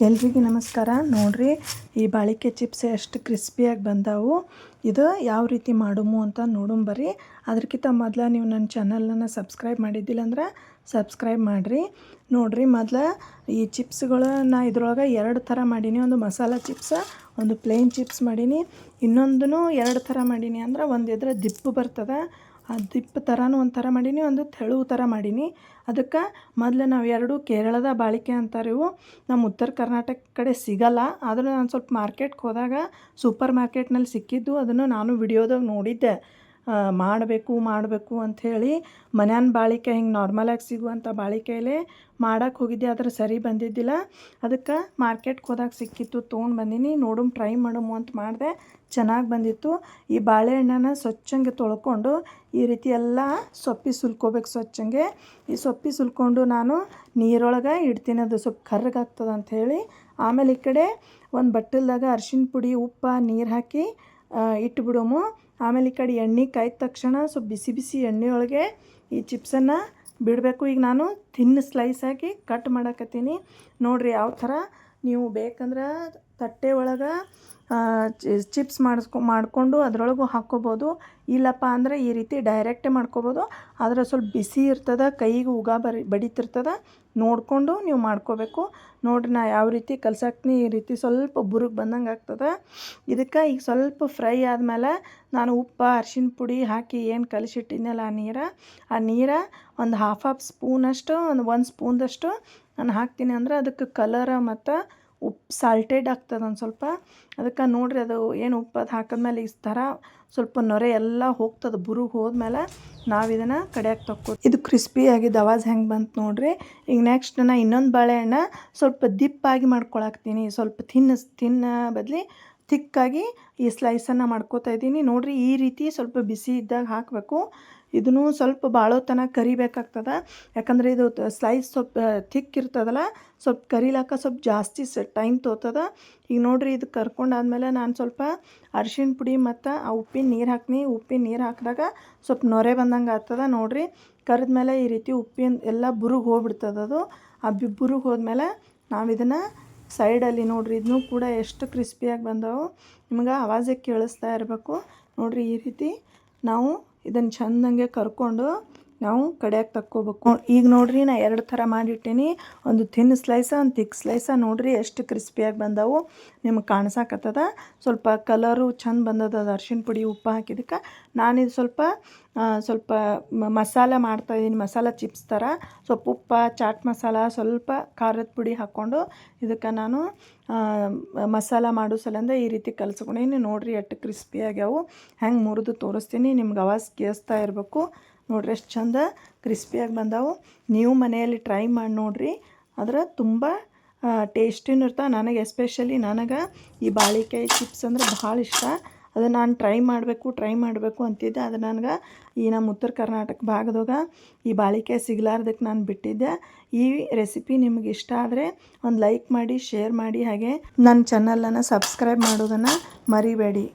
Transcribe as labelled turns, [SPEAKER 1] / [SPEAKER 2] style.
[SPEAKER 1] ಎಲ್ರಿಗೂ ನಮಸ್ಕಾರ. ನೋಡ್ರಿ, ಈ ಬಾಳಿಕೆ ಚಿಪ್ಸ್ ಎಷ್ಟು ಕ್ರಿಸ್ಪಿಯಾಗಿ ಬಂದಾವು. ಇದು ಯಾವ ರೀತಿ ಮಾಡುಮು ಅಂತ ನೋಡೋಣ. ಅದಕ್ಕಿಂತ ಮೊದಲು ನೀವು ನನ್ನ ಚಾನಲನ್ನು ಸಬ್ಸ್ಕ್ರೈಬ್ ಮಾಡಿದ್ದಿಲ್ಲ ಅಂದ್ರೆ ಸಬ್ಸ್ಕ್ರೈಬ್ ಮಾಡಿರಿ. ನೋಡ್ರಿ, ಮೊದಲು ಈ ಚಿಪ್ಸ್ಗಳು ನಾ ಇದ್ರೊಳಗೆ 2 ಥರ ಮಾಡೀನಿ. ಒಂದು ಮಸಾಲ ಚಿಪ್ಸ್, ಒಂದು ಪ್ಲೇನ್ ಚಿಪ್ಸ್ ಮಾಡೀನಿ. ಇನ್ನೊಂದೂ 2 ಥರ ಮಾಡೀನಿ. ಅಂದ್ರೆ ಒಂದು ಇದ್ರ ದಿಪ್ಪು ಬರ್ತದೆ, ಆ ದಿಪ್ಪು ಥರನೂ ಒಂದು ಥರ ಮಾಡೀನಿ, ಒಂದು ತೆಳು ಥರ ಮಾಡೀನಿ. ಅದಕ್ಕೆ ಮೊದಲು ನಾವು 2 ಕೇರಳದ ಬಾಳಿಕೆ ಅಂತಾರೆ. ಇವು ನಮ್ಮ ಉತ್ತರ ಕರ್ನಾಟಕ ಕಡೆ ಸಿಗಲ್ಲ. ಆದರೂ ನಾನು ಸ್ವಲ್ಪ ಮಾರ್ಕೆಟ್ಗೆ ಹೋದಾಗ ಸೂಪರ್ ಮಾರ್ಕೆಟ್ನಲ್ಲಿ ಸಿಕ್ಕಿದ್ದು, ಅದನ್ನು ನಾನು ವಿಡಿಯೋದಾಗ ನೋಡಿದ್ದೆ. ಮಾಡಬೇಕು ಅಂಥೇಳಿ ಮನ್ಯಾನ ಬಾಳಿಕೆ ಹಿಂಗೆ ನಾರ್ಮಲಾಗಿ ಸಿಗುವಂಥ ಬಾಳಿಕೆಯಲ್ಲೇ ಮಾಡೋಕ್ಕೆ ಹೋಗಿದ್ದೆ. ಆದರೆ ಸರಿ ಬಂದಿದ್ದಿಲ್ಲ. ಅದಕ್ಕೆ ಮಾರ್ಕೆಟ್ಗೆ ಹೋದಾಗ ಸಿಕ್ಕಿತ್ತು, ತೊಗೊಂಡು ಬಂದೀನಿ. ಟ್ರೈ ಮಾಡಮು ಅಂತ ಮಾಡಿದೆ. ಚೆನ್ನಾಗಿ ಬಂದಿತ್ತು. ಈ ಬಾಳೆಹಣ್ಣನ್ನು ಸ್ವಚ್ಛಂಗೆ ತೊಳ್ಕೊಂಡು ಈ ರೀತಿ ಎಲ್ಲ ಸೊಪ್ಪಿ ಸುಲ್ಕೋಬೇಕು. ಸ್ವಚ್ಛಂಗೆ ಈ ಸೊಪ್ಪಿ ಸುಲ್ಕೊಂಡು ನಾನು ನೀರೊಳಗೆ ಇಡ್ತೀನಿ, ಅದು ಸ್ವಲ್ಪ ಕರ್ರಗಾಗ್ತದೆ ಅಂಥೇಳಿ. ಆಮೇಲೆ ಈ ಕಡೆ ಒಂದು ಬಟ್ಟಲ್ದಾಗ ಅರಿಶಿನ ಪುಡಿ, ಉಪ್ಪು, ನೀರು ಹಾಕಿ ಇಟ್ಬಿಡೋಮು. ಆಮೇಲೆ ಈ ಕಡೆ ಎಣ್ಣೆ ಕಾಯ್ದ ತಕ್ಷಣ ಸ್ವಲ್ಪ ಬಿಸಿ ಬಿಸಿ ಎಣ್ಣೆಯೊಳಗೆ ಈ ಚಿಪ್ಸನ್ನು ಬಿಡಬೇಕು. ಈಗ ನಾನು ಥಿನ್ ಸ್ಲೈಸ್ ಹಾಕಿ ಕಟ್ ಮಾಡಕತ್ತೀನಿ. ನೋಡಿರಿ, ಯಾವ ಥರ ನೀವು ಬೇಕಂದ್ರೆ ತಟ್ಟೆ ಒಳಗೆ ಚಿಪ್ಸ್ ಮಾಡಿಕೊಂಡು ಅದರೊಳಗೂ ಹಾಕ್ಕೋಬೋದು. ಇಲ್ಲಪ್ಪ ಅಂದರೆ ಈ ರೀತಿ ಡೈರೆಕ್ಟೇ ಮಾಡ್ಕೋಬೋದು. ಆದರೆ ಸ್ವಲ್ಪ ಬಿಸಿ ಇರ್ತದೆ, ಕೈಗೆ ಬಡಿತಿರ್ತದೆ. ನೋಡಿಕೊಂಡು ನೀವು ಮಾಡ್ಕೋಬೇಕು. ನೋಡಿರಿ, ನಾ ಯಾವ ರೀತಿ ಕಲ್ಸಾಕ್ತೀನಿ. ಈ ರೀತಿ ಸ್ವಲ್ಪ ಬುರುಗ್ ಬಂದಂಗೆ ಆಗ್ತದೆ. ಇದಕ್ಕೆ ಈಗ ಸ್ವಲ್ಪ ಫ್ರೈ ಆದಮೇಲೆ ನಾನು ಉಪ್ಪು, ಅರಿಶಿನ ಪುಡಿ ಹಾಕಿ ಏನು ಕಲಿಸಿಟ್ಟಿದ್ನಲ್ಲ ಆ ನೀರು ಒಂದು ಹಾಫ್ ಸ್ಪೂನಷ್ಟು, ಒಂದು ಸ್ಪೂನ್ದಷ್ಟು ನಾನು ಹಾಕ್ತೀನಿ. ಅಂದ್ರೆ ಅದಕ್ಕೆ ಕಲರ ಮತ್ತು ಉಪ್ಪು ಸಾಲ್ಟೆಡ್ ಆಗ್ತದೆ ಒಂದು ಸ್ವಲ್ಪ. ಅದಕ್ಕೆ ನೋಡಿರಿ, ಅದು ಏನು ಉಪ್ಪು ಅದು ಹಾಕಿದ್ಮೇಲೆ ಈ ಥರ ಸ್ವಲ್ಪ ನೊರೆ ಎಲ್ಲ ಹೋಗ್ತದೆ. ಬುರುಗ್ ಹೋದ್ಮೇಲೆ ನಾವು ಇದನ್ನು ಕಡಿಯಾಕೆ ತಕ್ಕೋ. ಇದು ಕ್ರಿಸ್ಪಿಯಾಗಿದ್ದು ಆವಾಜ್ ಹೆಂಗೆ ಬಂತು ನೋಡಿರಿ. ಈಗ ನೆಕ್ಸ್ಟ್ ನಾನು ಇನ್ನೊಂದು ಬಾಳೆಹಣ್ಣು ಸ್ವಲ್ಪ ದಿಪ್ಪಾಗಿ ಮಾಡ್ಕೊಳಕ್ತೀನಿ. ಸ್ವಲ್ಪ ತಿನ್ನ ಬದಲಿ ಥಿಕ್ಕಾಗಿ ಈ ಸ್ಲೈಸನ್ನು ಮಾಡ್ಕೋತಾ ಇದ್ದೀನಿ. ನೋಡಿರಿ, ಈ ರೀತಿ ಸ್ವಲ್ಪ ಬಿಸಿ ಇದ್ದಾಗ ಹಾಕಬೇಕು. ಇದನ್ನು ಸ್ವಲ್ಪ ಬಾಳೋ ತನಕ ಕರಿಬೇಕಾಗ್ತದೆ. ಯಾಕಂದರೆ ಇದು ಸ್ಲೈಸ್ ಸ್ವಲ್ಪ ಥಿಕ್ ಇರ್ತದಲ್ಲ, ಸ್ವಲ್ಪ ಕರಿಲಾಕ ಸ್ವಲ್ಪ ಜಾಸ್ತಿ ಟೈಮ್ ತೊಗೊತದ. ಈಗ ನೋಡಿರಿ, ಇದು ಕರ್ಕೊಂಡಾದ್ಮೇಲೆ ನಾನು ಸ್ವಲ್ಪ ಅರಿಶಿನ ಪುಡಿ ಮತ್ತು ಆ ಉಪ್ಪಿನ ನೀರು ಹಾಕ್ತೀನಿ. ಉಪ್ಪಿನ ನೀರು ಹಾಕಿದಾಗ ಸ್ವಲ್ಪ ನೊರೆ ಬಂದಂಗೆ ಆಗ್ತದೆ. ನೋಡಿರಿ, ಕರೆದ್ಮೇಲೆ ಈ ರೀತಿ ಉಪ್ಪಿನ ಎಲ್ಲ ಬುರುಗ್ ಹೋಗ್ಬಿಡ್ತದೆ. ಅದು ಆ ಬುರುಗ್ ಹೋದ್ಮೇಲೆ ನಾವು ಇದನ್ನು ಸೈಡಲ್ಲಿ ನೋಡಿರಿ, ಇದನ್ನೂ ಕೂಡ ಎಷ್ಟು ಕ್ರಿಸ್ಪಿಯಾಗಿ ಬಂದವು. ನಿಮ್ಗೆ ಆವಾಜೇ ಕೇಳಿಸ್ತಾ ಇರಬೇಕು. ನೋಡಿರಿ, ಈ ರೀತಿ ನಾವು ಇದನ್ನು ಚೆಂದಂಗೆ ಕರ್ಕೊಂಡು ನಾವು ಕಡಿಯಾಕೆ ತಕ್ಕೋಬೇಕು. ಈಗ ನೋಡಿರಿ, ನಾ 2 ಥರ ಮಾಡಿಟ್ಟೀನಿ. ಒಂದು ಥಿನ್ ಸ್ಲೈಸ, ಒಂದು ಥಿಕ್ ಸ್ಲೈಸ. ನೋಡಿರಿ, ಎಷ್ಟು ಕ್ರಿಸ್ಪಿಯಾಗಿ ಬಂದವು. ನಿಮಗೆ ಕಾಣಿಸಾಕತ್ತದ. ಸ್ವಲ್ಪ ಕಲರು ಚೆಂದ ಬಂದದ ಅದು ಅರಿಶಿನ ಪುಡಿ ಉಪ್ಪು ಹಾಕಿದ್ದಕ್ಕೆ. ನಾನಿದು ಸ್ವಲ್ಪ ಮಸಾಲ ಮಾಡ್ತಾಯಿದ್ದೀನಿ, ಮಸಾಲ ಚಿಪ್ಸ್ ಥರ. ಸ್ವಲ್ಪ ಉಪ್ಪು, ಚಾಟ್ ಮಸಾಲ, ಸ್ವಲ್ಪ ಖಾರದ ಪುಡಿ ಹಾಕ್ಕೊಂಡು ಇದಕ್ಕೆ ನಾನು ಮಸಾಲ ಮಾಡೋ ಸಲಿಂದ ಈ ರೀತಿ ಕಲಿಸ್ಕೊಂಡೀನಿ. ನೋಡಿರಿ, ಎಷ್ಟು ಕ್ರಿಸ್ಪಿಯಾಗ್ಯಾವು. ಹೆಂಗೆ ಮುರಿದು ತೋರಿಸ್ತೀನಿ, ನಿಮ್ಗೆ ಆವಾಜ್ ಕೇಳಿಸ್ತಾ ಇರಬೇಕು. ನೋಡ್ರಿ, ಎಷ್ಟು ಚಂದ ಕ್ರಿಸ್ಪಿಯಾಗಿ ಬಂದಾವು. ನೀವು ಮನೆಯಲ್ಲಿ ಟ್ರೈ ಮಾಡಿ ನೋಡಿರಿ. ಆದರೆ ತುಂಬ ಟೇಸ್ಟಿನೂ ಇರ್ತಾವೆ. ನನಗೆ ಎಸ್ಪೆಷಲಿ ಈ ಬಾಳಿಕಾಯಿ ಚಿಪ್ಸ್ ಅಂದ್ರೆ ಭಾಳ ಇಷ್ಟ. ಅದು ನಾನು ಟ್ರೈ ಮಾಡಬೇಕು ಅಂತಿದ್ದೆ. ಅದು ನನಗೆ ಈ ನಮ್ಮ ಉತ್ತರ ಕರ್ನಾಟಕ ಭಾಗದಾಗ ಈ ಬಾಳಿಕಾಯಿ ಸಿಗಲಾರ್ದಕ್ಕೆ ನಾನು ಬಿಟ್ಟಿದ್ದೆ. ಈ ರೆಸಿಪಿ ನಿಮ್ಗೆ ಇಷ್ಟ ಆದರೆ ಒಂದು ಲೈಕ್ ಮಾಡಿ, ಶೇರ್ ಮಾಡಿ, ಹಾಗೆ ನನ್ನ ಚಾನಲನ್ನು ಸಬ್ಸ್ಕ್ರೈಬ್ ಮಾಡೋದನ್ನು ಮರಿಬೇಡಿ.